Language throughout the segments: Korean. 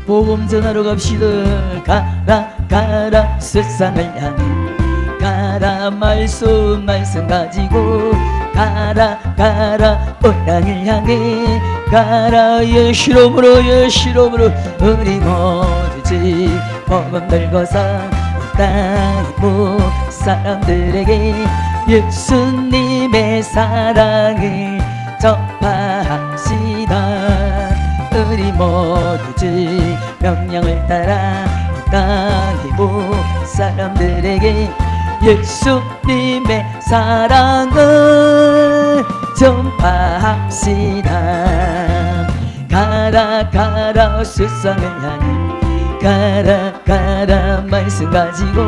복음 전하러 갑시다. 가라 가라 세상을 향해 가라 말씀 가지고 가라 가라 땅을 향해 가라 예시롬으로 예시롬으로 우리 모두지 복음 들고서 땅의 모 사람들에게 예수님의 사랑을 전파합시다. 우리 모두지 명령을 따라 땅의 모 사람들에게 예수님의 사랑을 전파합시다. 가라 가라 세상을 향해 가라 가라 말씀 가지고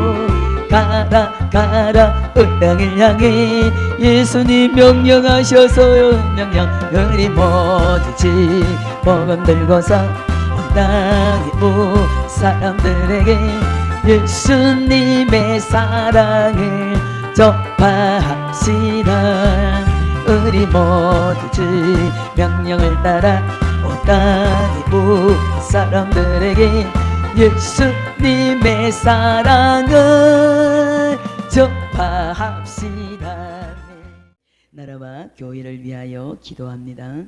가라 가라 땅을 향해 예수님 명령하셔서요 명령 우리 모두지 복음 들고서 땅의 모 사람들에게 예수님의 사랑을 전파합시다. 우리 모두지 명령을 따라 땅의 모 사람들에게 예수님의 사랑을 전파합시다. 나라와 교회를 위하여 기도합니다.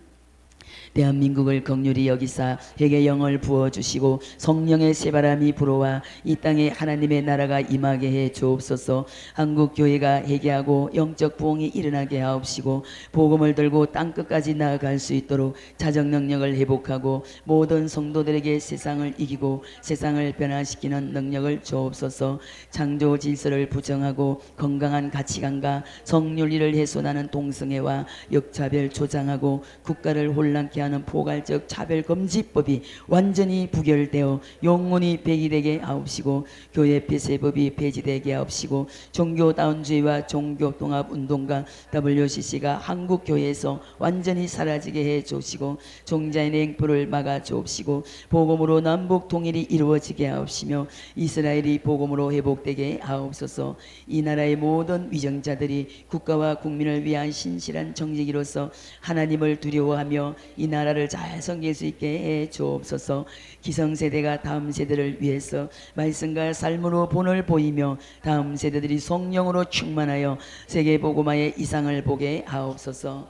대한민국을 긍휼히 여기사 회개 영을 부어주시고 성령의 새바람이 불어와 이 땅에 하나님의 나라가 임하게 해 주옵소서. 한국교회가 회개하고 영적 부흥이 일어나게 하옵시고 복음을 들고 땅끝까지 나아갈 수 있도록 자정 능력을 회복하고 모든 성도들에게 세상을 이기고 세상을 변화시키는 능력을 주옵소서. 창조 질서를 부정하고 건강한 가치관과 성윤리를 훼손하는 동성애와 역차별 조장하고 국가를 혼란케 하는 포괄적 차별금지법이 완전히 부결되어 영원히 폐기되게 하옵시고 교회 폐쇄법이 폐지되게 하옵시고 종교다운주의와 종교통합운동가 WCC가 한국교회에서 완전히 사라지게 해 주시고 종자인의 행포를 막아 주옵시고 복음으로 남북 통일이 이루어지게 하옵시며 이스라엘이 복음으로 회복되게 하옵소서. 이 나라의 모든 위정자들이 국가와 국민을 위한 신실한 정직이로서 하나님을 두려워하며 이 나라를 잘 섬길 수 있게 해 주옵소서. 기성세대가 다음 세대를 위해서 말씀과 삶으로 본을 보이며 다음 세대들이 성령으로 충만하여 세계복음화의 이상을 보게 하옵소서.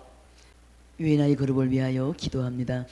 유엔아이 그룹을 위하여 기도합니다.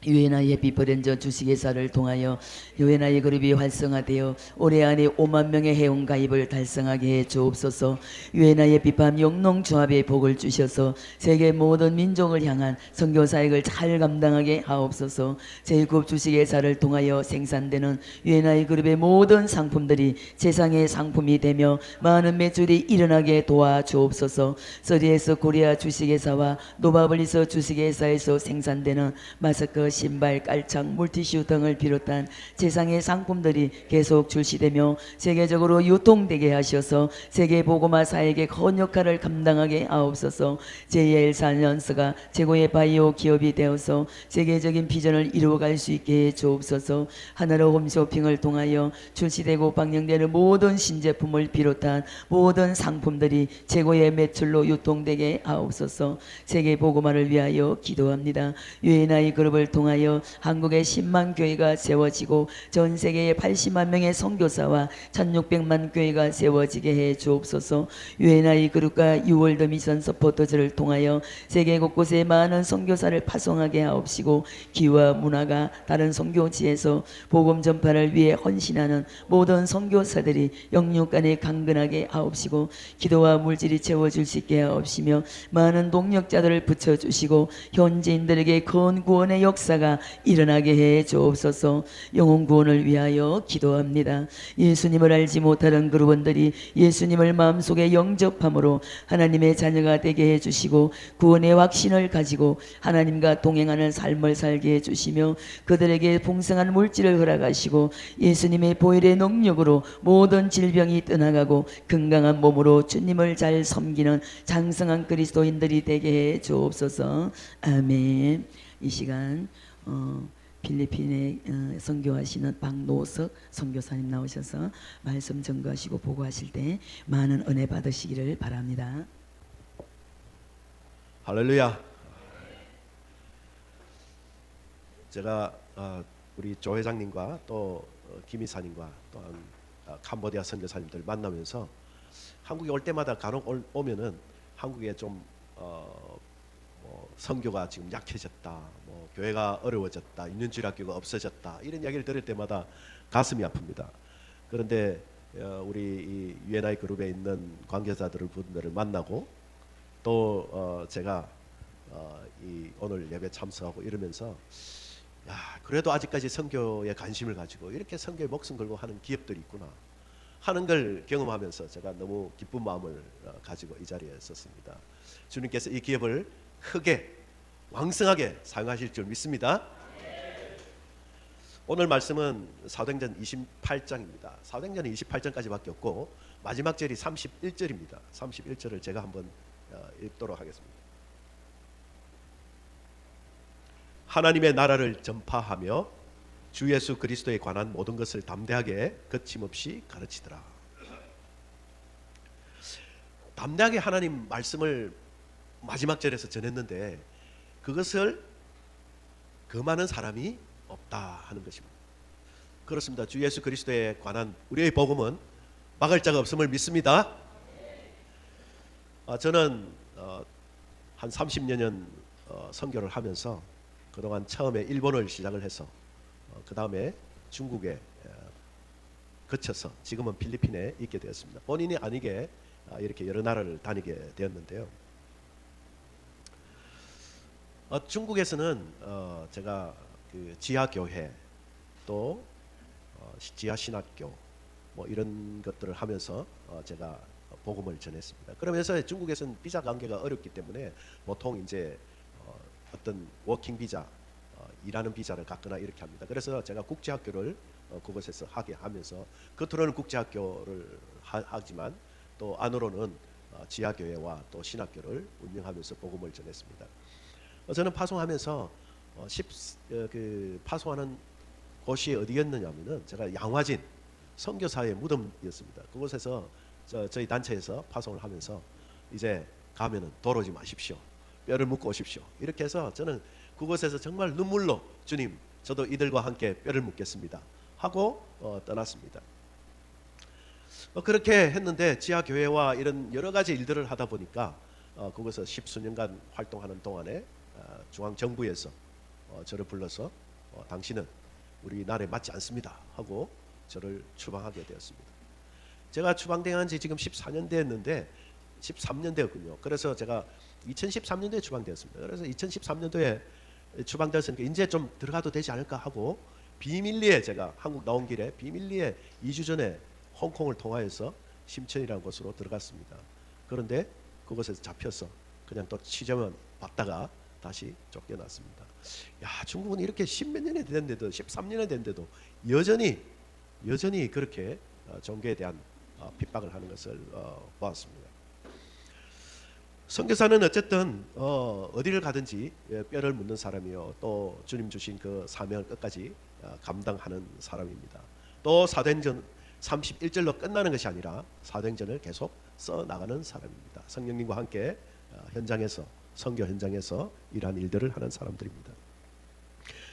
유엔아이 해피버렌저 주식회사를 통하여 유엔아이 그룹이 활성화되어 올해 안에 5만 명의 회원 가입을 달성하게 해 주옵소서. 유엔아이 해피팜 영농조합에 복을 주셔서 세계 모든 민족을 향한 선교사역을 잘 감당하게 하옵소서. 제1급 주식회사를 통하여 생산되는 유엔아이 그룹의 모든 상품들이 세상의 상품이 되며 많은 매출이 일어나게 도와주옵소서. 서리에서 코리아 주식회사와 노바블리서 주식회사에서 생산되는 마스크, 신발, 깔창, 물티슈 등을 비롯한 세상의 상품들이 계속 출시되며 세계적으로 유통되게 하셔서 세계복음화 사역의 큰 역할을 감당하게 하옵소서. JL4년스가 최고의 바이오 기업이 되어서 세계적인 비전을 이루어갈 수 있게 해 주옵소서. 하나로 홈쇼핑을 통하여 출시되고 방영되는 모든 신제품을 비롯한 모든 상품들이 최고의 매출로 유통되게 하옵소서. 세계복음화를 위하여 기도합니다. 유엔아이 그룹을 통하여 한국의 10만 교회가 세워지고 전 세계의 80만 명의 선교사와 1600만 교회가 세워지게 해 주옵소서. 유엔아이 그룹과 유월드 미션 서포터즈를 통하여 세계 곳곳에 많은 선교사를 파송하게 하옵시고 기와 문화가 다른 선교지에서 복음 전파를 위해 헌신하는 모든 선교사들이 영육간에 강건하게 하옵시고 기도와 물질이 채워줄 수 있게 하옵시며 많은 동력자들을 붙여주시고 현지인들에게 큰 구원의 역사가 일어나게 해 주옵소서. 영혼 구원을 위하여 기도합니다. 예수님을 알지 못하는 그룹원들이 예수님을 마음속에 영접함으로 하나님의 자녀가 되게 해주시고 구원의 확신을 가지고 하나님과 동행하는 삶을 살게 해주시며 그들에게 풍성한 물질을 허락하시고 예수님의 보혈의 능력으로 모든 질병이 떠나가고 건강한 몸으로 주님을 잘 섬기는 장성한 그리스도인들이 되게 해 주옵소서. 아멘. 이 시간 필리핀에 선교하시는 박노석 선교사님 나오셔서 말씀 전거하시고 보고하실 때 많은 은혜 받으시기를 바랍니다. 할렐루야. 제가 우리 조 회장님과 또 김 이사님과 또한 캄보디아 선교사님들 만나면서 한국에 올 때마다 간혹 오면은 한국에 좀 선교가 지금 약해졌다, 뭐 교회가 어려워졌다, 인륜주일학교가 없어졌다 이런 이야기를 들을 때마다 가슴이 아픕니다. 그런데 우리 이 UNI 그룹에 있는 관계자들을 만나고 또 제가 이 오늘 예배 참석하고 이러면서 야, 그래도 아직까지 선교에 관심을 가지고 이렇게 선교에 목숨 걸고 하는 기업들이 있구나 하는 걸 경험하면서 제가 너무 기쁜 마음을 가지고 이 자리에 섰습니다. 주님께서 이 기업을 크게 왕성하게 사용하실 줄 믿습니다. 오늘 말씀은 사도행전 28장입니다. 사도행전은 28장까지밖에 없고 마지막 절이 31절입니다. 31절을 제가 한번 읽도록 하겠습니다. 하나님의 나라를 전파하며 주 예수 그리스도에 관한 모든 것을 담대하게 거침없이 가르치더라. 담대하게 하나님 말씀을 마지막 절에서 전했는데 그것을 금하는 사람이 없다 하는 것입니다. 그렇습니다. 주 예수 그리스도에 관한 우리의 복음은 막을 자가 없음을 믿습니다. 저는 한 30년 선교를 하면서 그동안 처음에 일본을 시작을 해서 그 다음에 중국에 거쳐서 지금은 필리핀에 있게 되었습니다. 본인이 아니게 이렇게 여러 나라를 다니게 되었는데요. 중국에서는 제가 그 지하교회 또 지하신학교 뭐 이런 것들을 하면서 제가 복음을 전했습니다. 그러면서 중국에서는 비자 관계가 어렵기 때문에 보통 이제 어떤 워킹 비자, 일하는 비자를 갖거나 이렇게 합니다. 그래서 제가 국제학교를 그곳에서 하게 하면서 겉으로는 국제학교를 하지만 또 안으로는 지하교회와 또 신학교를 운영하면서 복음을 전했습니다. 저는 파송하면서 파송하는 곳이 어디였느냐면은 제가 양화진 선교사의 무덤이었습니다. 그곳에서 저희 단체에서 파송을 하면서 이제 가면은 돌아오지 마십시오. 뼈를 묻고 오십시오. 이렇게 해서 저는 그곳에서 정말 눈물로 주님 저도 이들과 함께 뼈를 묻겠습니다 하고 떠났습니다. 그렇게 했는데 지하교회와 이런 여러 가지 일들을 하다 보니까 그곳에서 10수년간 활동하는 동안에 중앙정부에서 저를 불러서 당신은 우리나라에 맞지 않습니다 하고 저를 추방하게 되었습니다. 제가 추방된 지 지금 14년 됐는데 13년 되었군요. 그래서 제가 2013년도에 추방되었습니다. 그래서 2013년도에 추방되었으니까 이제 좀 들어가도 되지 않을까 하고 비밀리에 제가 한국 나온 길에 비밀리에 2주 전에 홍콩을 통하여서 심천이라는 곳으로 들어갔습니다. 그런데 그곳에서 잡혀서 그냥 또 취재만 받다가 다시 쫓겨났습니다. 야, 중국은 이렇게 10몇 년이 됐는데도 13년이 됐는데도 여전히 그렇게 종교에 대한 핍박을 하는 것을 보았습니다. 선교사는 어쨌든 어디를 가든지 뼈를 묻는 사람이요 또 주님 주신 그 사명을 끝까지 감당하는 사람입니다. 또 사도행전 31절로 끝나는 것이 아니라 사도행전을 계속 써나가는 사람입니다. 성령님과 함께 현장에서 선교 현장에서 이러한 일들을 하는 사람들입니다.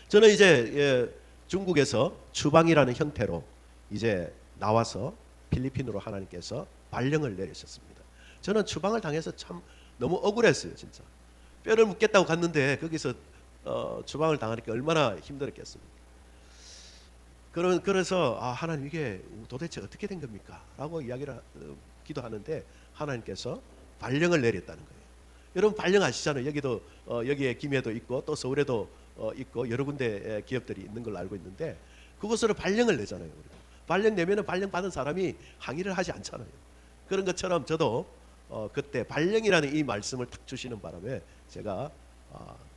저는 이제 중국에서 추방이라는 형태로 이제 나와서 필리핀으로 하나님께서 발령을 내리셨습니다. 저는 추방을 당해서 참 너무 억울했어요. 진짜 뼈를 묻겠다고 갔는데 거기서 추방을 당하니까 얼마나 힘들었겠습니까. 그래서 하나님 이게 도대체 어떻게 된 겁니까? 라고 이야기를 기도하는데 하나님께서 발령을 내렸다는 거예요. 여러분 발령 아시잖아요. 여기도 여기에 김해도 있고 또 서울에도 있고 여러 군데 기업들이 있는 걸로 알고 있는데 그곳으로 발령을 내잖아요. 우리가. 발령 내면은 발령 받은 사람이 항의를 하지 않잖아요. 그런 것처럼 저도 그때 발령이라는 이 말씀을 탁 주시는 바람에 제가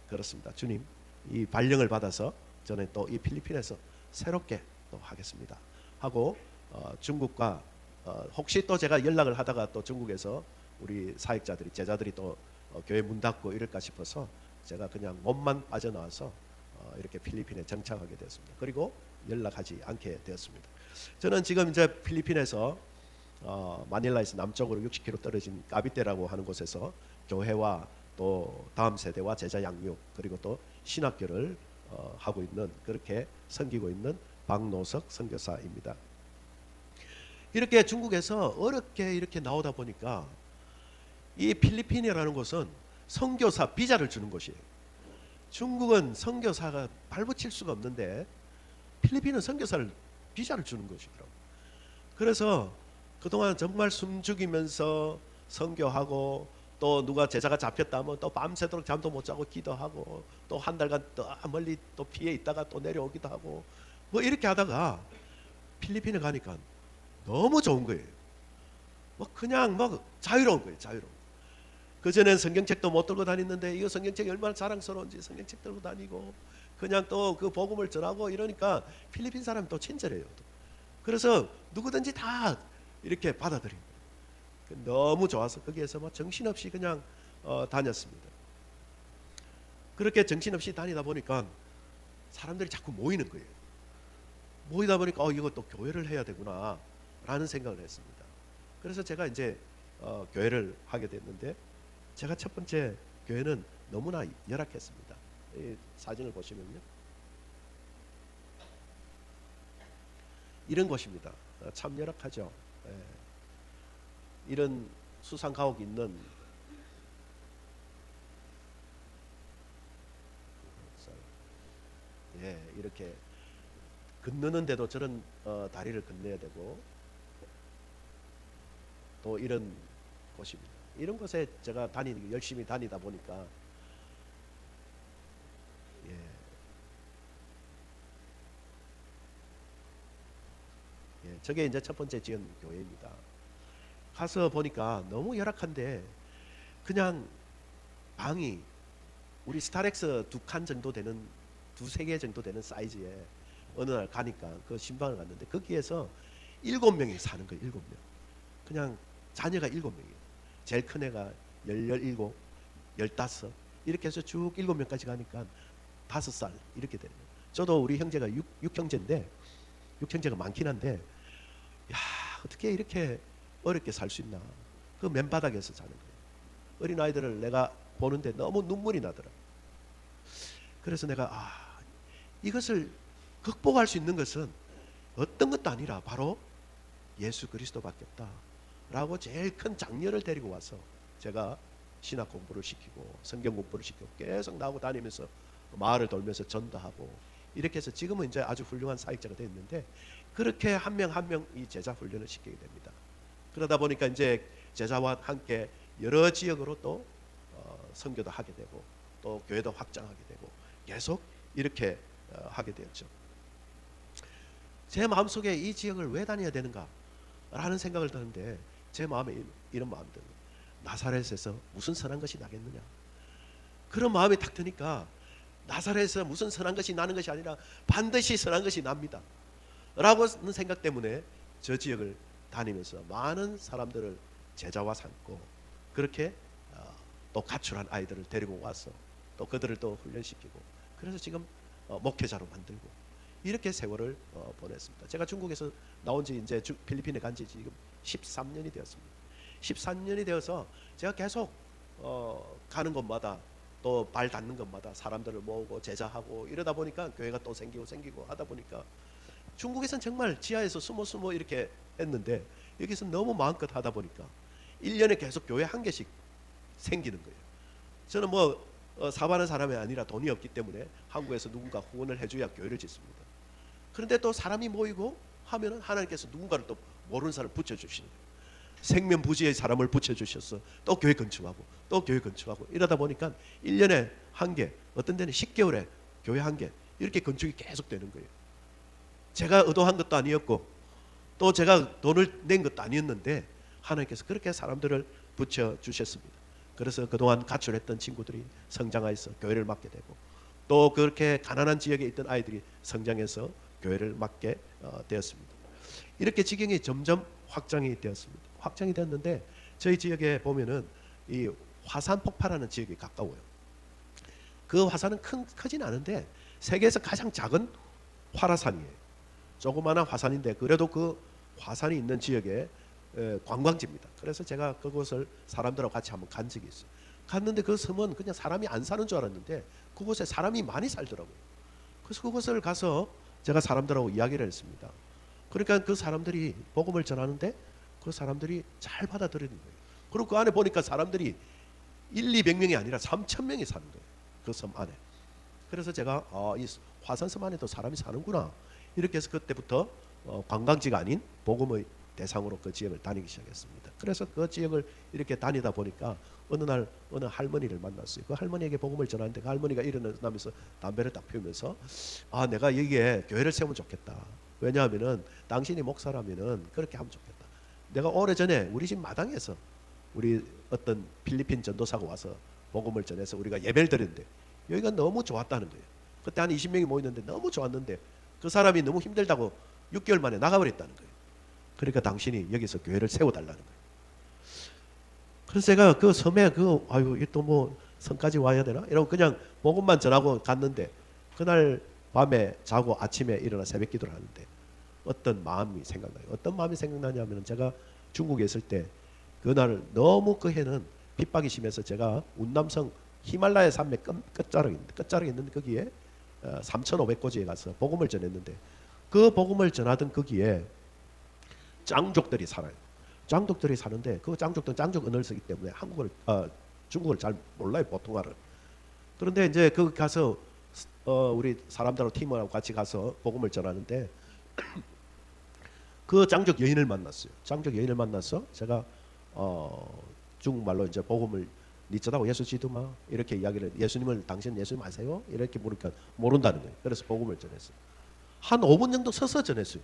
그렇습니다. 주님 이 발령을 받아서 저는 또 이 필리핀에서 새롭게 또 하겠습니다 하고 중국과 혹시 또 제가 연락을 하다가 또 중국에서 우리 사역자들이 제자들이 또 교회 문 닫고 이럴까 싶어서 제가 그냥 몸만 빠져나와서 이렇게 필리핀에 정착하게 되었습니다. 그리고 연락하지 않게 되었습니다. 저는 지금 이제 필리핀에서 마닐라에서 남쪽으로 60km 떨어진 까비떼라고 하는 곳에서 교회와 또 다음 세대와 제자 양육 그리고 또 신학교를 하고 있는, 그렇게 섬기고 있는 박노석 선교사입니다. 이렇게 중국에서 어렵게 이렇게 나오다 보니까 이 필리핀이라는 곳은 선교사 비자를 주는 곳이에요. 중국은 선교사가 발붙일 수가 없는데 필리핀은 선교사를 비자를 주는 곳이더라고요. 그래서 그동안 정말 숨죽이면서 선교하고, 또 누가 제자가 잡혔다 하면 또 밤새도록 잠도 못 자고 기도하고, 또 한 달간 또 멀리 또 피해 있다가 또 내려오기도 하고, 뭐 이렇게 하다가 필리핀에 가니까 너무 좋은 거예요. 뭐 그냥 뭐 자유로운 거예요. 자유로운. 그전엔 성경책도 못 들고 다녔는데 이거 성경책이 얼마나 자랑스러운지 성경책 들고 다니고, 그냥 또 그 복음을 전하고 이러니까 필리핀 사람이 또 친절해요. 그래서 누구든지 다 이렇게 받아들인 거예요. 너무 좋아서 거기에서 뭐 정신없이 그냥 다녔습니다. 그렇게 정신없이 다니다 보니까 사람들이 자꾸 모이는 거예요. 모이다 보니까 이거 또 교회를 해야 되구나 라는 생각을 했습니다. 그래서 제가 이제 교회를 하게 됐는데, 제가 첫 번째 교회는 너무나 열악했습니다. 이 사진을 보시면요, 이런 곳입니다. 참 열악하죠. 이런 수상 가옥 있는, 이렇게 건너는데도 저런 다리를 건너야 되고, 또 이런 곳입니다. 이런 곳에 제가 열심히 다니다 보니까, 저게 이제 첫 번째 지은 교회입니다. 가서 보니까 너무 열악한데, 그냥 방이 우리 스타렉스 2칸 정도 되는, 2-3개 정도 되는 사이즈에 어느 날 가니까 그 신방을 갔는데 거기에서 7명이 사는 거예요. 7명. 그냥 자녀가 7명이에요. 제일 큰 애가 17, 15 이렇게 해서 쭉 7명까지 가니까 5살 이렇게 되는 거예요. 저도 우리 형제가 6형제인데 6형제가 많긴 한데, 야, 어떻게 이렇게 어렵게 살 수 있나. 그 맨바닥에서 자는 거예요. 어린아이들을 내가 보는데 너무 눈물이 나더라. 그래서 내가 이것을 극복할 수 있는 것은 어떤 것도 아니라 바로 예수 그리스도밖에 없다 라고 제일 큰 장녀를 데리고 와서 제가 신학 공부를 시키고 성경 공부를 시키고 계속 나오고 다니면서 마을을 돌면서 전도하고, 이렇게 해서 지금은 이제 아주 훌륭한 사역자가 됐는데, 그렇게 한 명 한 명 이 제자 훈련을 시키게 됩니다. 그러다 보니까 이제 제자와 함께 여러 지역으로 또 선교도 하게 되고, 또 교회도 확장하게 되고, 계속 이렇게 하게 되었죠. 제 마음속에 이 지역을 왜 다녀야 되는가 라는 생각을 드는데, 제 마음에 이런 마음이 들어요. 나사렛에서 무슨 선한 것이 나겠느냐. 그런 마음이 딱 드니까, 나사렛에서 무슨 선한 것이 나는 것이 아니라 반드시 선한 것이 납니다 라고는 생각 때문에 저 지역을 다니면서 많은 사람들을 제자와 삼고, 그렇게 또 가출한 아이들을 데리고 와서 또 그들을 또 훈련시키고, 그래서 지금 목회자로 만들고, 이렇게 세월을 보냈습니다. 제가 중국에서 나온 지 이제 필리핀에 간 지 지금 13년이 되었습니다. 13년이 되어서 제가 계속 가는 곳마다 또 발 닿는 곳마다 사람들을 모으고 제자하고 이러다 보니까 교회가 또 생기고 하다 보니까, 중국에서는 정말 지하에서 숨어 이렇게 했는데 여기서 너무 마음껏 하다 보니까 1년에 계속 교회 한 개씩 생기는 거예요. 저는 뭐 사업하는 사람이 아니라 돈이 없기 때문에 한국에서 누군가 후원을 해줘야 교회를 짓습니다. 그런데 또 사람이 모이고 하면은 하나님께서 누군가를 또 모르는 사람을 붙여주시는 거예요. 생면부지의 사람을 붙여주셔서 또 교회 건축하고 또 교회 건축하고, 이러다 보니까 1년에 한 개, 어떤 데는 10개월에 교회 한 개, 이렇게 건축이 계속 되는 거예요. 제가 의도한 것도 아니었고 또 제가 돈을 낸 것도 아니었는데 하나님께서 그렇게 사람들을 붙여주셨습니다. 그래서 그동안 가출했던 친구들이 성장해서 교회를 맡게 되고, 또 그렇게 가난한 지역에 있던 아이들이 성장해서 교회를 맡게 되었습니다. 이렇게 지경이 점점 확장이 되었습니다. 확장이 됐는데 저희 지역에 보면은 이 화산 폭발하는 지역이 가까워요. 그 화산은 크진 않은데 세계에서 가장 작은 활화산이에요. 조그마한 화산인데 그래도 그 화산이 있는 지역에 관광지입니다. 그래서 제가 그곳을 사람들하고 같이 한번 간 적이 있어요. 갔는데 그 섬은 그냥 사람이 안 사는 줄 알았는데 그곳에 사람이 많이 살더라고요. 그래서 그곳을 가서 제가 사람들하고 이야기를 했습니다. 그러니까 그 사람들이 복음을 전하는데 그 사람들이 잘 받아들이는 거예요. 그리고 그 안에 보니까 사람들이 200명이 아니라 3,000명이 사는 거예요. 그 섬 안에. 그래서 제가 이 화산섬 안에도 사람이 사는구나. 이렇게 해서 그때부터 관광지가 아닌 복음의 대상으로 그 지역을 다니기 시작했습니다. 그래서 그 지역을 이렇게 다니다 보니까 어느 날 어느 할머니를 만났어요. 그 할머니에게 복음을 전하는데 그 할머니가 일어나면서 담배를 딱 피우면서 내가 여기에 교회를 세우면 좋겠다. 왜냐하면은 당신이 목사라면은 그렇게 하면 좋겠다. 내가 오래전에 우리 집 마당에서 우리 어떤 필리핀 전도사가 와서 복음을 전해서 우리가 예배를 드렸는데 여기가 너무 좋았다는 거예요. 그때 한 20명이 모였는데 너무 좋았는데 그 사람이 너무 힘들다고 6개월 만에 나가버렸다는 거예요. 그러니까 당신이 여기서 교회를 세워달라는 거예요. 그래서 제가 그 섬에 아유 또 뭐 섬까지 와야 되나? 이러고 그냥 복음만 전하고 갔는데 그날 밤에 자고 아침에 일어나 새벽 기도를 하는데 어떤 마음이 생각나요. 어떤 마음이 생각나냐면 제가 중국에 있을 때 그날 너무 그 해는 핍박이 심해서 제가 운남성 히말라야 산맥 끝자락에 있는 거기에 3,500고지에 가서 복음을 전했는데 그 복음을 전하던 거기에 짱족들이 살아요. 짱족들이 사는데 그 짱족들은 짱족 언어를 쓰기 때문에 중국어를 잘 몰라요, 보통화를. 그런데 이제 거기 가서 우리 사람들하고 팀하고 같이 가서 복음을 전하는데 그 짱족 여인을 만났어요. 짱족 여인을 만나서 제가 중국말로 이제 복음을 니쩌다고 예수 지도마 이렇게 이야기를 예수님을 당신 예수님 아세요? 이렇게 물으니까 모른다는 거예요. 그래서 복음을 전했어요. 한 5분 정도 서서 전했어요.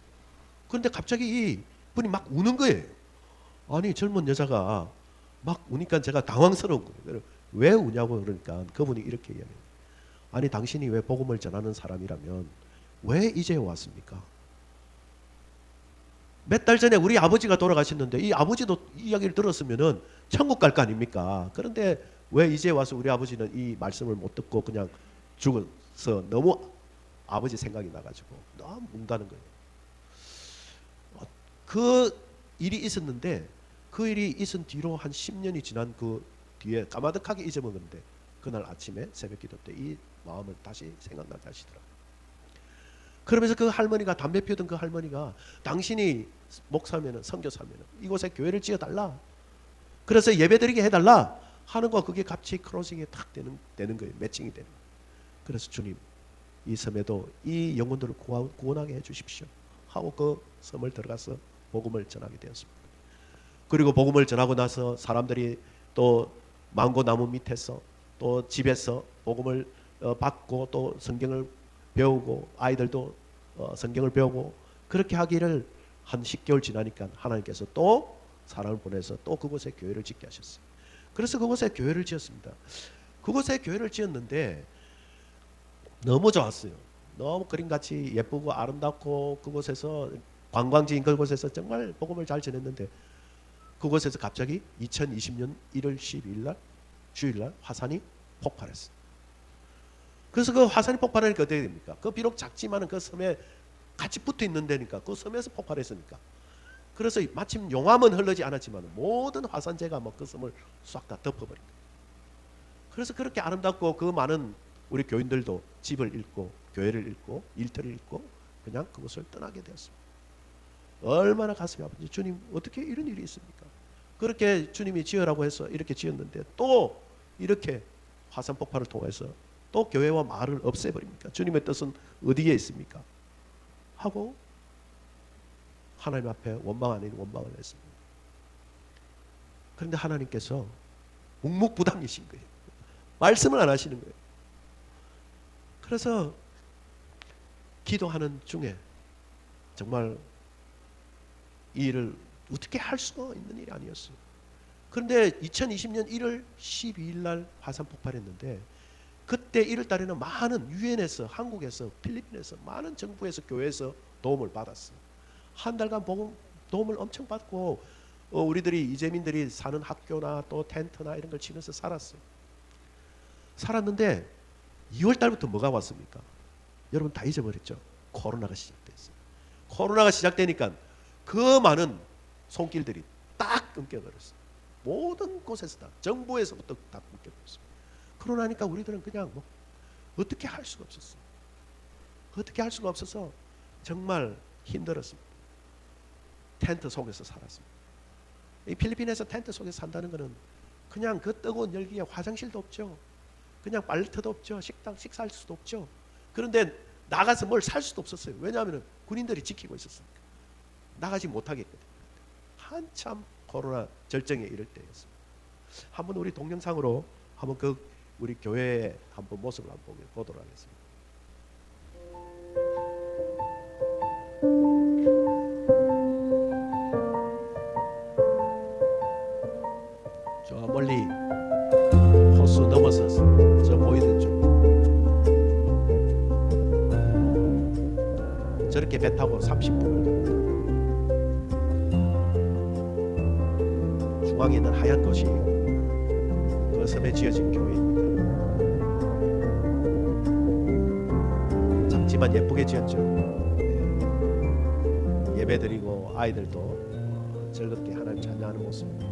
그런데 갑자기 이 분이 막 우는 거예요. 아니 젊은 여자가 막 우니까 제가 당황스러운 거예요. 왜 우냐고 그러니까 그분이 이렇게 이야기해요. 아니 당신이 왜 복음을 전하는 사람이라면 왜 이제 왔습니까? 몇 달 전에 우리 아버지가 돌아가셨는데 이 아버지도 이 이야기를 들었으면은 천국 갈 거 아닙니까? 그런데 왜 이제 와서 우리 아버지는 이 말씀을 못 듣고 그냥 죽어서 너무 아버지 생각이 나가지고 너무 운다는 거예요. 그 일이 있었는데 그 일이 있은 뒤로 한 10년이 지난 그 뒤에 까마득하게 잊어먹었는데 그날 아침에 새벽 기도 때 이 마음을 다시 생각나게 하시더라고요. 그러면서 그 할머니가 담배 피우던 그 할머니가 당신이 목사면은 선교사면은 이곳에 교회를 지어달라. 그래서 예배드리게 해달라 하는 거 그게 같이 크로징이 탁 되는 거예요. 매칭이 되는 거예요. 그래서 주님 이 섬에도 이 영혼들을 구원하게 해주십시오 하고 그 섬을 들어가서 복음을 전하게 되었습니다. 그리고 복음을 전하고 나서 사람들이 또 망고나무 밑에서 또 집에서 복음을 받고 또 성경을 배우고 아이들도 성경을 배우고 그렇게 하기를 한 10개월 지나니까 하나님께서 또 사람을 보내서 또 그곳에 교회를 짓게 하셨어요. 그래서 그곳에 교회를 지었습니다. 그곳에 교회를 지었는데 너무 좋았어요. 너무 그림같이 예쁘고 아름답고 그곳에서 관광지인 그곳에서 정말 복음을 잘 전했는데 그곳에서 갑자기 2020년 1월 12일 날 주일날 화산이 폭발했어요. 그래서 그 화산이 폭발하니까 어떻게 됩니까? 그 비록 작지만은 그 섬에 같이 붙어 있는 데니까 그 섬에서 폭발했으니까. 그래서 마침 용암은 흐르지 않았지만 모든 화산재가 그 섬을 싹 다 덮어버린 거예요. 그래서 그렇게 아름답고 그 많은 우리 교인들도 집을 잃고 교회를 잃고 일터를 잃고 그냥 그곳을 떠나게 되었습니다. 얼마나 가슴이 아픈지. 주님 어떻게 이런 일이 있습니까? 그렇게 주님이 지으라고 해서 이렇게 지었는데 또 이렇게 화산 폭발을 통해서 또 교회와 마을을 없애버립니까? 주님의 뜻은 어디에 있습니까? 하고 하나님 앞에 원망 아닌 원망을 했습니다. 그런데 하나님께서 묵묵부답이신 거예요. 말씀을 안 하시는 거예요. 그래서 기도하는 중에 정말 이 일을 어떻게 할 수가 있는 일이 아니었어요. 그런데 2020년 1월 12일 날 화산 폭발했는데 그때 1월 달에는 많은 유엔에서 한국에서 필리핀에서 많은 정부에서 교회에서 도움을 받았어요. 한 달간 도움을 엄청 받고 우리들이 이재민들이 사는 학교나 또 텐트나 이런 걸 치면서 살았어요. 살았는데 2월 달부터 뭐가 왔습니까? 여러분 다 잊어버렸죠? 코로나가 시작됐어요. 코로나가 시작되니까 그 많은 손길들이 딱 끊겨버렸어요. 모든 곳에서 다 정부에서부터 다 끊겨버렸어요. 그러나니까 우리들은 그냥 어떻게 할 수가 없었어요. 어떻게 할 수가 없어서 정말 힘들었습니다. 텐트 속에서 살았습니다. 이 필리핀에서 텐트 속에서 산다는 것은 그냥 그 뜨거운 열기에 화장실도 없죠. 그냥 빨래터도 없죠. 식사할 수도 없죠. 그런데 나가서 뭘 살 수도 없었어요. 왜냐하면 군인들이 지키고 있었으니까. 나가지 못하겠거든요. 한참 코로나 절정에 이를 때였습니다. 한번 우리 동영상으로 한번 그 우리 교회의 한번 모습을 한번 보도록 하겠습니다. 저 멀리 호수 넘어서 저 보이는 쪽 저렇게 배 타고 30분을 갑니다. 중앙에 있는 하얀 곳이 그 섬에 지어진 교회입니다. 작지만 예쁘게 지었죠. 예배드리고 아이들도 즐겁게 하나님 찬양하는 모습입니다.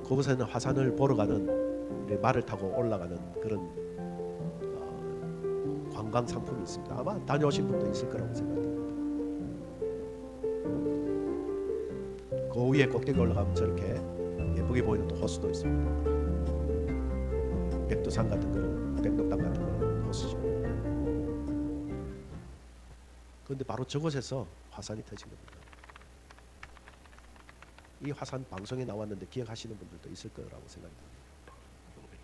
그곳에는 화산을 보러 가는 말을 타고 올라가는 그런 관광 상품이 있습니다. 아마 다녀오신 분도 있을 거라고 생각합니다. 그 위에 꼭대기 올라가면 저렇게 예쁘게 보이는 또 호수도 있습니다. 백두산 같은 그런 백록당 같은 그런 호수죠. 그런데 바로 저곳에서 화산이 터진 겁니다. 이 화산 방송에 나왔는데 기억하시는 분들도 있을 거라고 생각합니다.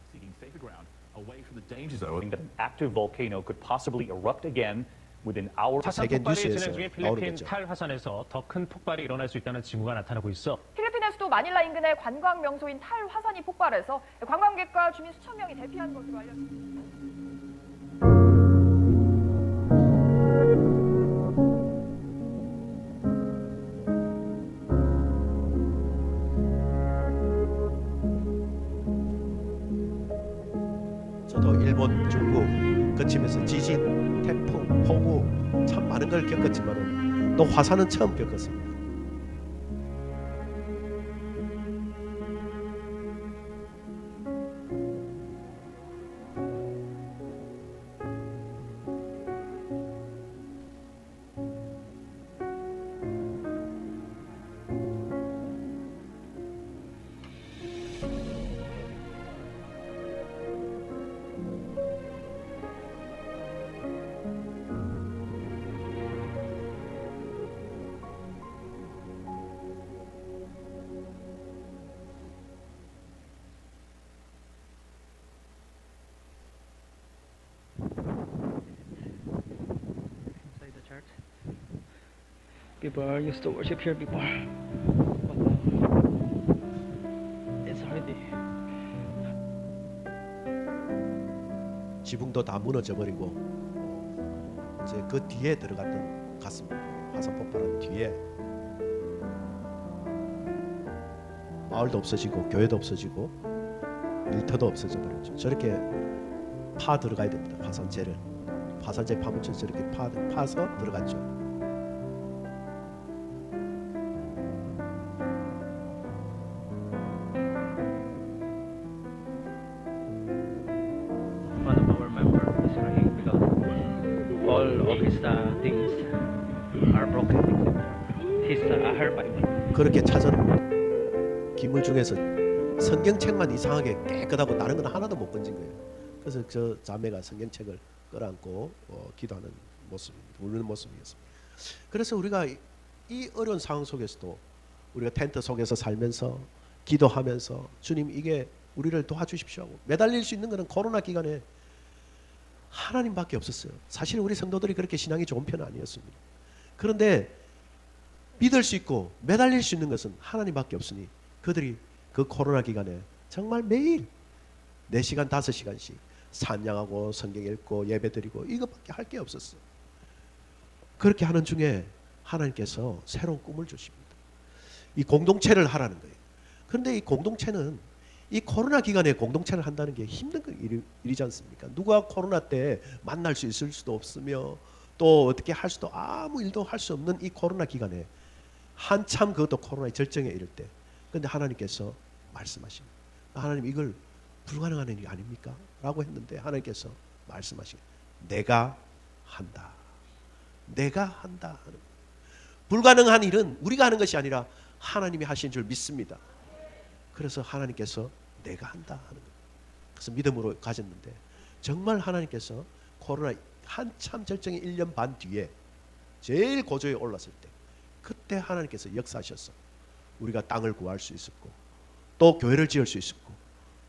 Seeking safer ground away from the danger zone that an active volcano could possibly erupt again within hours. 화산 세계 폭발이 뉴스에서 진행 중인 나오는 필리핀 거죠. 탈 화산에서 더 큰 폭발이 일어날 수 있다는 징후가 나타나고 있어. 필리핀의 수도 마닐라 인근의 관광 명소인 탈 화산이 폭발해서 관광객과 주민 수천 명이 대피한 것으로 알려졌습니다. 저도 일본, 중국 거치면서 지진, 태풍, 폭우 참 많은 걸 겪었지만 또 화산은 처음 겪었습니다. Inside the church, people used to worship here before, but it's already. 지붕도 다 무너져 버리고 이제 그 뒤에 들어갔던 같습니다. 화산 폭발한 뒤에 마을도 없어지고 교회도 없어지고 일터도 없어져 버렸죠. 저렇게 파 들어가야 됩니다. 화산재를 화산재 파묻혀 저렇게 파서 들어갔죠. One of our members is crying because all of his things are broken. His her Bible. 그렇게 찾은 기물 중에서 성경책만 이상하게 깨끗하고 다른 건 하나도 못 건진 거예요. 그래서 저 자매가 성경책을 끌어안고 기도하는 모습입니다. 울는 모습이었습니다. 그래서 우리가 이 어려운 상황 속에서도 우리가 텐트 속에서 살면서 기도하면서 주님 이게 우리를 도와주십시오 하고 매달릴 수 있는 것은 코로나 기간에 하나님밖에 없었어요. 사실 우리 성도들이 그렇게 신앙이 좋은 편은 아니었습니다. 그런데 믿을 수 있고 매달릴 수 있는 것은 하나님밖에 없으니 그들이 그 코로나 기간에 정말 매일 4시간 5시간씩 찬양하고 성경 읽고 예배드리고 이것밖에 할 게 없었어요. 그렇게 하는 중에 하나님께서 새로운 꿈을 주십니다. 이 공동체를 하라는 거예요. 그런데 이 공동체는 이 코로나 기간에 공동체를 한다는 게 힘든 일이지 않습니까? 누가 코로나 때 만날 수 있을 수도 없으며 또 어떻게 할 수도 아무 일도 할 수 없는 이 코로나 기간에 한참 그것도 코로나의 절정에 이를 때 근데 하나님께서 말씀하십니다. 하나님 이걸 불가능한 일이 아닙니까? 라고 했는데 하나님께서 말씀하시고 내가 한다. 내가 한다 하는 거예요. 불가능한 일은 우리가 하는 것이 아니라 하나님이 하신 줄 믿습니다. 그래서 하나님께서 내가 한다 하는 거예요. 그래서 믿음으로 가졌는데 정말 하나님께서 코로나 한참 절정의 1년 반 뒤에 제일 고조에 올랐을 때 그때 하나님께서 역사하셔서 우리가 땅을 구할 수 있었고 또 교회를 지을 수 있었고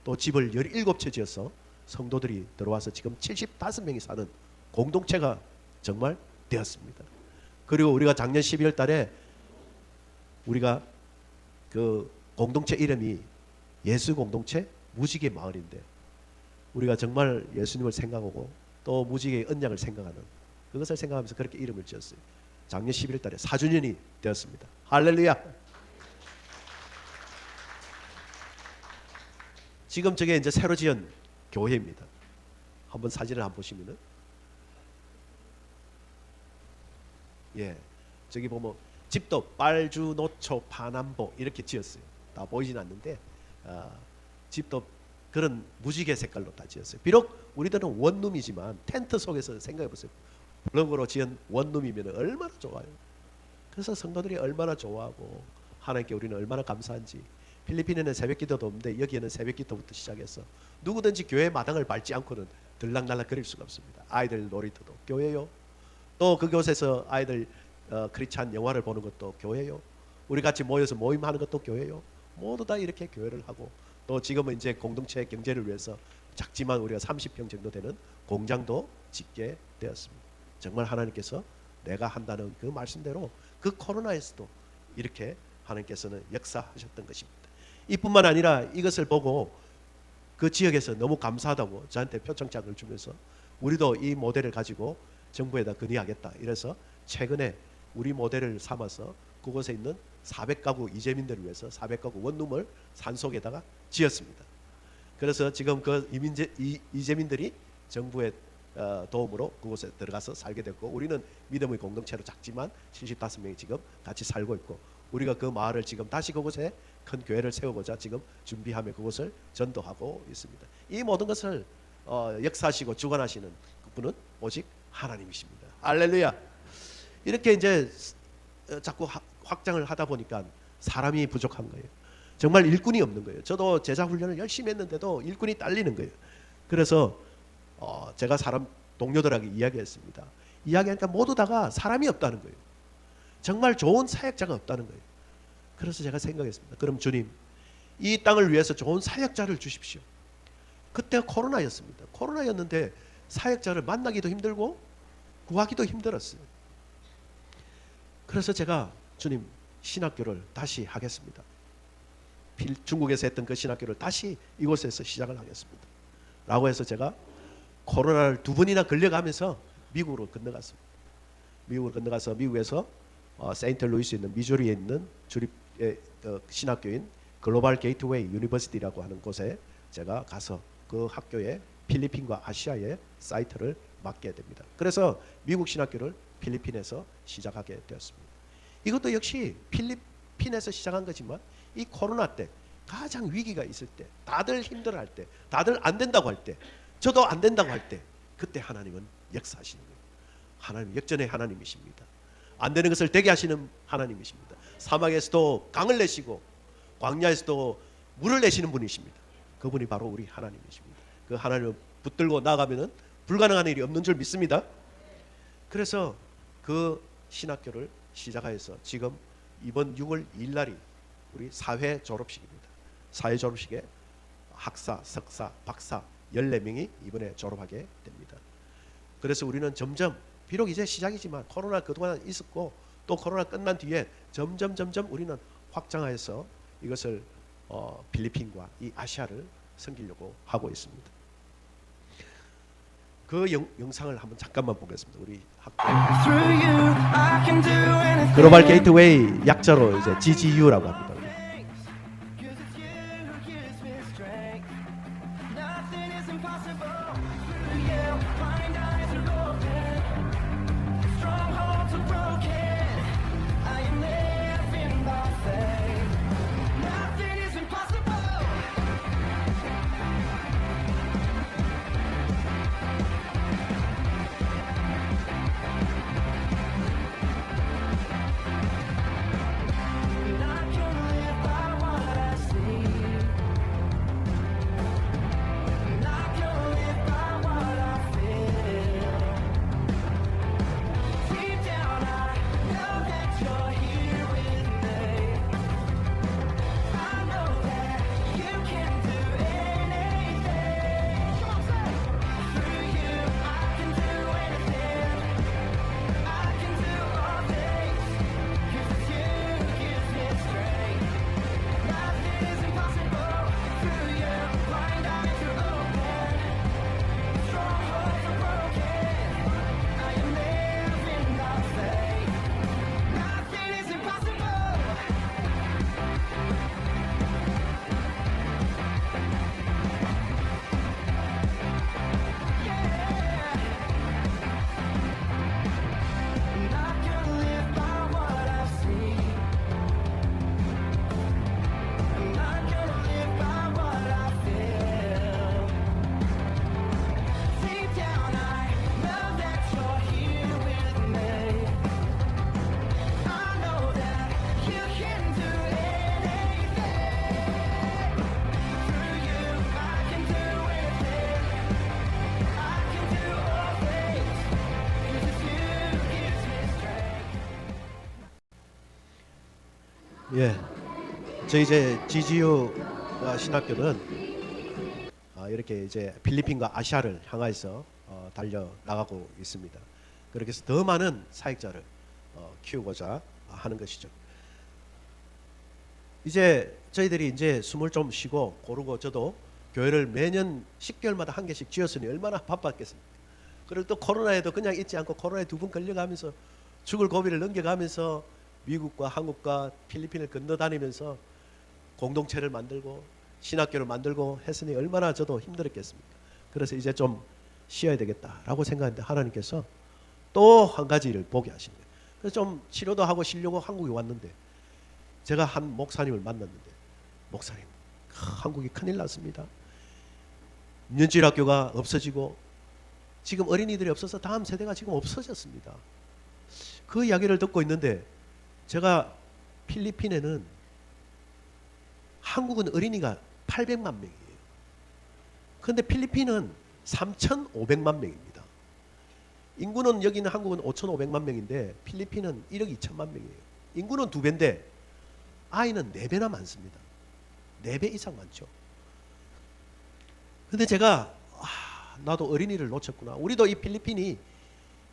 또 집을 17채 지어서 성도들이 들어와서 지금 75명이 사는 공동체가 정말 되었습니다. 그리고 우리가 작년 12월 달에 우리가 그 공동체 이름이 예수 공동체 무지개 마을인데 우리가 정말 예수님을 생각하고 또 무지개의 언약을 생각하는 그것을 생각하면서 그렇게 이름을 지었어요. 작년 11월 달에 4주년이 되었습니다. 할렐루야. 지금 저게 이제 새로 지은 교회입니다. 한번 사진을 한번 보시면은 예, 저기 보면 집도 빨주, 노초, 파남보 이렇게 지었어요. 다 보이진 않는데 집도 그런 무지개 색깔로 다 지었어요. 비록 우리들은 원룸이지만 텐트 속에서 생각해 보세요. 블럭으로 지은 원룸이면 얼마나 좋아요. 그래서 성도들이 얼마나 좋아하고 하나님께 우리는 얼마나 감사한지. 필리핀에는 새벽기도도 없는데 여기에는 새벽기도부터 시작해서 누구든지 교회 마당을 밟지 않고는 들락날락 거릴 수가 없습니다. 아이들 놀이터도 교회요. 또 그곳에서 아이들 크리스찬 영화를 보는 것도 교회요. 우리 같이 모여서 모임하는 것도 교회요. 모두 다 이렇게 교회를 하고 또 지금은 이제 공동체 경제를 위해서 작지만 우리가 30평 정도 되는 공장도 짓게 되었습니다. 정말 하나님께서 내가 한다는 그 말씀대로 그 코로나에서도 이렇게 하나님께서는 역사하셨던 것입니다. 이뿐만 아니라 이것을 보고 그 지역에서 너무 감사하다고 저한테 표창장을 주면서 우리도 이 모델을 가지고 정부에다 건의하겠다. 이래서 최근에 우리 모델을 삼아서 그곳에 있는 400가구 이재민들을 위해서 400가구 원룸을 산속에다가 지었습니다. 그래서 지금 그 이재민들이 정부의 도움으로 그곳에 들어가서 살게 됐고 우리는 믿음의 공동체로 작지만 75명이 지금 같이 살고 있고 우리가 그 마을을 지금 다시 그곳에 큰 교회를 세우고자 지금 준비하며 그곳을 전도하고 있습니다. 이 모든 것을 역사하시고 주관하시는 그분은 오직 하나님이십니다. 할렐루야. 이렇게 이제 자꾸 확장을 하다 보니까 사람이 부족한 거예요. 정말 일꾼이 없는 거예요. 저도 제자 훈련을 열심히 했는데도 일꾼이 딸리는 거예요. 그래서 제가 사람 동료들에게 이야기했습니다. 이야기하니까 모두 다가 사람이 없다는 거예요. 정말 좋은 사역자가 없다는 거예요. 그래서 제가 생각했습니다. 그럼 주님, 이 땅을 위해서 좋은 사역자를 주십시오. 그때가 코로나였습니다. 코로나였는데 사역자를 만나기도 힘들고 구하기도 힘들었어요. 그래서 제가 주님, 신학교를 다시 하겠습니다. 중국에서 했던 그 신학교를 다시 이곳에서 시작을 하겠습니다. 라고 해서 제가 코로나를 2번이나 걸려가면서 미국으로 건너갔습니다. 미국으로 건너가서 미국에서 세인트루이스에 있는 미주리에 있는 주립의 신학교인 글로벌 게이트웨이 유니버시티라고 하는 곳에 제가 가서 그 학교에 필리핀과 아시아의 사이트를 맡게 됩니다. 그래서 미국 신학교를 필리핀에서 시작하게 되었습니다. 이것도 역시 필리핀에서 시작한 거지만 이 코로나 때 가장 위기가 있을 때 다들 힘들어할 때 다들 안 된다고 할 때 저도 안 된다고 할 때 그때 하나님은 역사하시는 거예요. 하나님 역전의 하나님이십니다. 안 되는 것을 되게 하시는 하나님이십니다. 사막에서도 강을 내시고 광야에서도 물을 내시는 분이십니다. 그분이 바로 우리 하나님이십니다. 그 하나님을 붙들고 나가면은 불가능한 일이 없는 줄 믿습니다. 그래서 그 신학교를 시작하여서 지금 이번 6월 2일 날이 우리 사회 졸업식입니다. 사회 졸업식에 학사, 석사, 박사 14명이 이번에 졸업하게 됩니다. 그래서 우리는 점점 비록 이제 시작이지만 코로나 그동안 있었고 또 코로나 끝난 뒤에 점점 우리는 확장하여서 이것을 필리핀과 이 아시아를 섬기려고 하고 있습니다. 그 영상을 한번 잠깐만 보겠습니다. 우리 학교 글로벌 게이트웨이 약자로 이제 GGU라고 합니다. 저희 이제 GGU 신학교는 이렇게 이제 필리핀과 아시아를 향해서 달려 나가고 있습니다. 그렇게 해서 더 많은 사역자를 키우고자 하는 것이죠. 이제 저희들이 이제 숨을 좀 쉬고 고르고 저도 교회를 매년 10개월마다 한 개씩 지었으니 얼마나 바빴겠습니까? 그리고 또 코로나에도 그냥 있지 않고 코로나에 2번 걸려가면서 죽을 고비를 넘겨가면서 미국과 한국과 필리핀을 건너다니면서 공동체를 만들고 신학교를 만들고 했으니 얼마나 저도 힘들었겠습니까? 그래서 이제 좀 쉬어야 되겠다라고 생각했는데 하나님께서 또 한 가지를 보게 하신 거예요. 그래서 좀 치료도 하고 쉬려고 한국에 왔는데 제가 한 목사님을 만났는데 목사님 한국이 큰일 났습니다. 민연주일학교가 없어지고 지금 어린이들이 없어서 다음 세대가 지금 없어졌습니다. 그 이야기를 듣고 있는데 제가 필리핀에는 한국은 어린이가 800만 명이에요. 그런데 필리핀은 3,500만 명입니다. 인구는 여기는 한국은 5,500만 명인데 필리핀은 1억 2천만 명이에요. 인구는 2배인데 아이는 4배나 많습니다. 4배 이상 많죠. 근데 제가 나도 어린이를 놓쳤구나. 우리도 이 필리핀이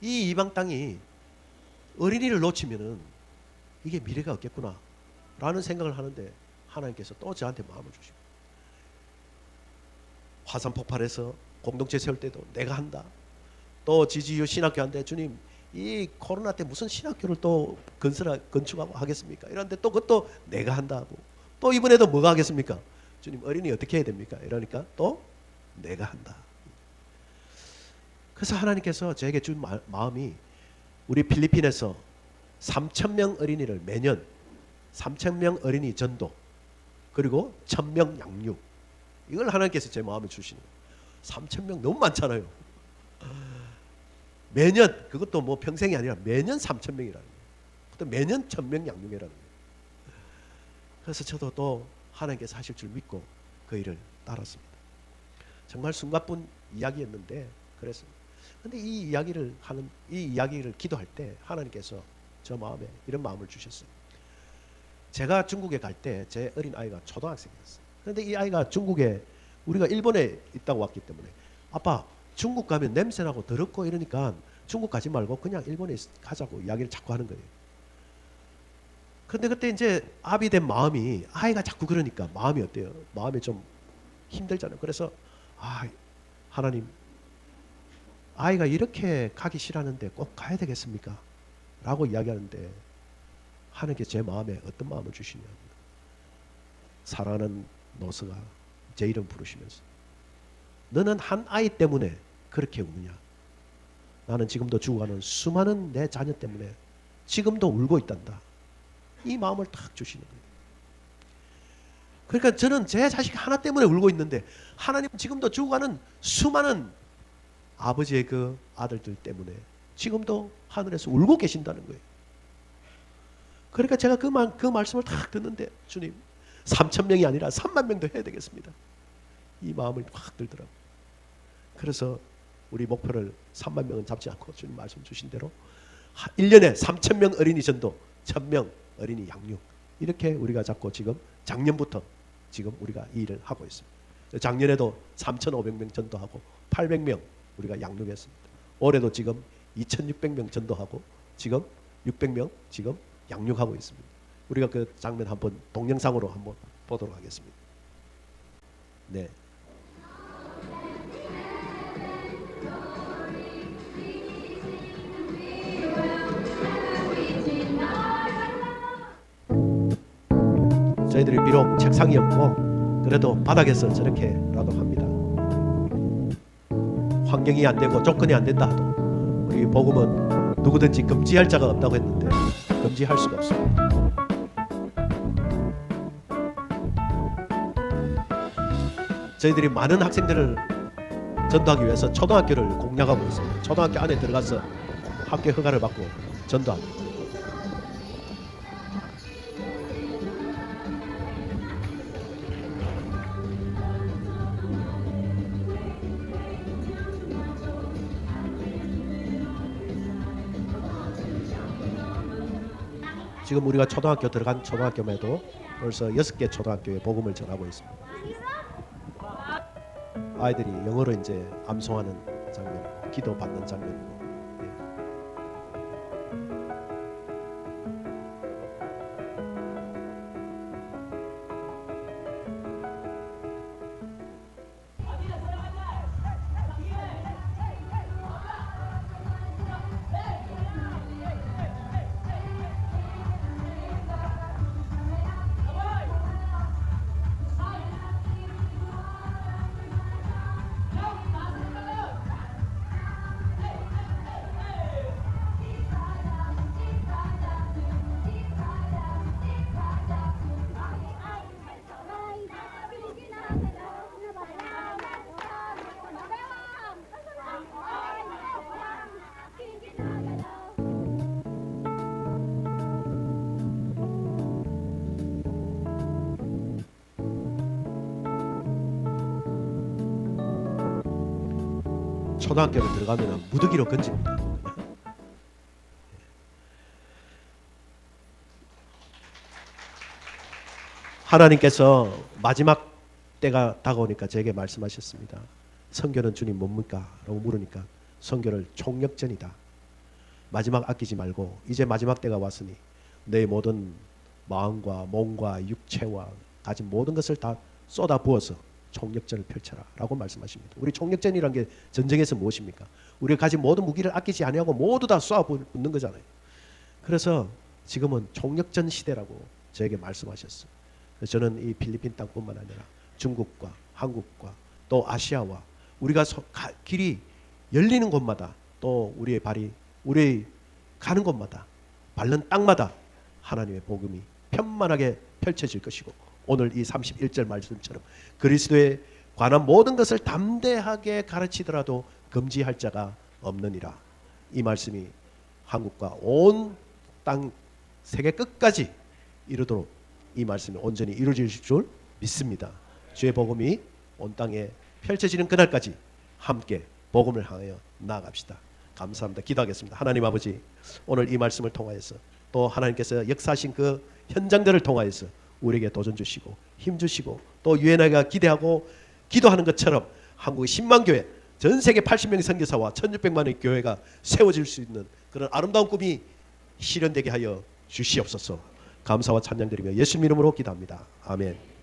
이 이방 땅이 어린이를 놓치면은 이게 미래가 없겠구나 라는 생각을 하는데 하나님께서 또 저한테 마음을 주시고 화산 폭발해서 공동체 세울 때도 내가 한다. 또 GGU 신학교 한데 주님 이 코로나 때 무슨 신학교를 또 건축하고 하겠습니까? 이런데 또 그것도 내가 한다고. 또 이번에도 뭐가 하겠습니까? 주님 어린이 어떻게 해야 됩니까? 이러니까 또 내가 한다. 그래서 하나님께서 저에게 준 마음이 우리 필리핀에서 3,000명 어린이를 매년 3,000명 어린이 전도 그리고 1,000명 양육 이걸 하나님께서 제 마음에 주시는 거예요. 3,000명 너무 많잖아요. 매년 그것도 뭐 평생이 아니라 매년 3,000명이라는 거예요. 또 매년 1,000명 양육이라는 거예요. 그래서 저도 또 하나님께서 하실 줄 믿고 그 일을 따랐습니다. 정말 숨가쁜 이야기였는데 그랬습니다. 근데 이 이야기를 기도할 때 하나님께서 저 마음에 이런 마음을 주셨어요. 제가 중국에 갈 때 제 어린 아이가 초등학생이었어요. 그런데 이 아이가 중국에 우리가 일본에 있다고 왔기 때문에 아빠 중국 가면 냄새나고 더럽고 이러니까 중국 가지 말고 그냥 일본에 가자고 이야기를 자꾸 하는 거예요. 그런데 그때 이제 아비된 마음이 아이가 자꾸 그러니까 마음이 어때요? 마음이 좀 힘들잖아요. 그래서 하나님 아이가 이렇게 가기 싫어하는데 꼭 가야 되겠습니까? 라고 이야기하는데 하나님께서 제 마음에 어떤 마음을 주시냐면 사랑하는 노서가 제 이름 부르시면서 너는 한 아이 때문에 그렇게 우느냐? 나는 지금도 죽어가는 수많은 내 자녀 때문에 지금도 울고 있단다. 이 마음을 탁 주시는 거예요. 그러니까 저는 제 자식 하나 때문에 울고 있는데 하나님은 지금도 죽어가는 수많은 아버지의 그 아들들 때문에 지금도 하늘에서 울고 계신다는 거예요. 그러니까 제가 그 말씀을 탁 듣는데 주님 3,000명이 아니라 3만 명도 해야 되겠습니다. 이 마음을 확 들더라고요. 그래서 우리 목표를 3만 명은 잡지 않고 주님 말씀 주신 대로 1년에 3,000명 어린이 전도 1,000명 어린이 양육 이렇게 우리가 잡고 지금 작년부터 지금 우리가 이 일을 하고 있습니다. 작년에도 3,500명 전도하고 800명 우리가 양육했습니다. 올해도 지금 2,600명 전도하고 지금 600명 지금 양육하고 있습니다. 우리가 그 장면 한번 동영상으로 한번 보도록 하겠습니다. 네. 저희들이 비록 책상이 없고 그래도 바닥에서 저렇게라도 합니다. 환경이 안 되고 조건이 안 된다 하도 우리 복음은 누구든지 금지할 자가 없다고 했는데 금지할 수가 없습니다. 저희들이 많은 학생들을 전도하기 위해서 초등학교를 공략하고 있습니다. 초등학교 안에 들어가서 학교 허가를 받고 전도합니다. 지금 우리가 초등학교 들어간 초등학교에도 벌써 6개 초등학교에 복음을 전하고 있습니다. 아이들이 영어로 이제 암송하는 장면, 기도 받는 장면이고. 초등학교를 들어가면 무더기로 건집니다. 하나님께서 마지막 때가 다가오니까 제게 말씀하셨습니다. 선교는 주님 뭡니까? 라고 물으니까 선교를 총력전이다. 마지막 아끼지 말고 이제 마지막 때가 왔으니 내 모든 마음과 몸과 육체와 가진 모든 것을 다 쏟아 부어서 총력전을 펼쳐라 라고 말씀하십니다. 우리 총력전이란 게 전쟁에서 무엇입니까? 우리가 가진 모든 무기를 아끼지 아니하고 모두 다 쏘아 붓는 거잖아요. 그래서 지금은 총력전 시대라고 저에게 말씀하셨어요. 그래서 저는 이 필리핀 땅뿐만 아니라 중국과 한국과 또 아시아와 우리가 길이 열리는 곳마다 또 우리의 발이 우리 가는 곳마다 밟는 땅마다 하나님의 복음이 편만하게 펼쳐질 것이고 오늘 이 31절 말씀처럼 그리스도에 관한 모든 것을 담대하게 가르치더라도 금지할 자가 없느니라. 이 말씀이 한국과 온 땅 세계 끝까지 이르도록 이 말씀이 온전히 이루어질 줄 믿습니다. 주의 복음이 온 땅에 펼쳐지는 그날까지 함께 복음을 향하여 나아갑시다. 감사합니다. 기도하겠습니다. 하나님 아버지, 오늘 이 말씀을 통하여서 또 하나님께서 역사하신 그 현장들을 통하여서 우리에게 도전 주시고 힘 주시고 또 유엔아가 기대하고 기도하는 것처럼 한국의 10만 교회, 전 세계 80명의 선교사와 1600만의 교회가 세워질 수 있는 그런 아름다운 꿈이 실현되게 하여 주시옵소서. 감사와 찬양드리며 예수님 이름으로 기도합니다. 아멘.